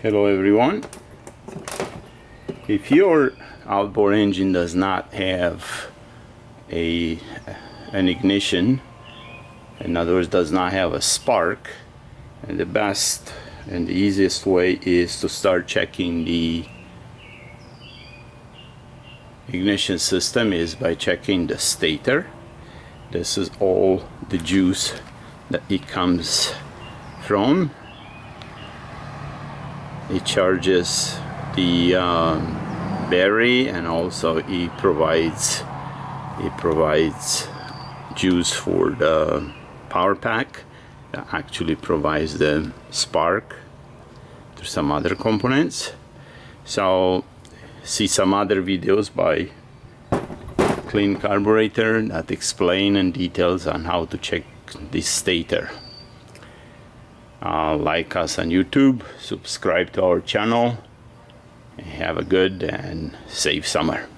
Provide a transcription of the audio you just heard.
Hello everyone. If your outboard engine does not have an ignition, in other words does not have a spark, and the best and the easiest way is to start checking the ignition system is by checking the stator. This is all the juice that it comes from. It charges the battery, and also it provides juice for the power pack that actually provides the spark to some other components. So see some other videos by Clean Carburetor that explain and details on how to check this stator. Like us on YouTube, subscribe to our channel, and have a good and safe summer.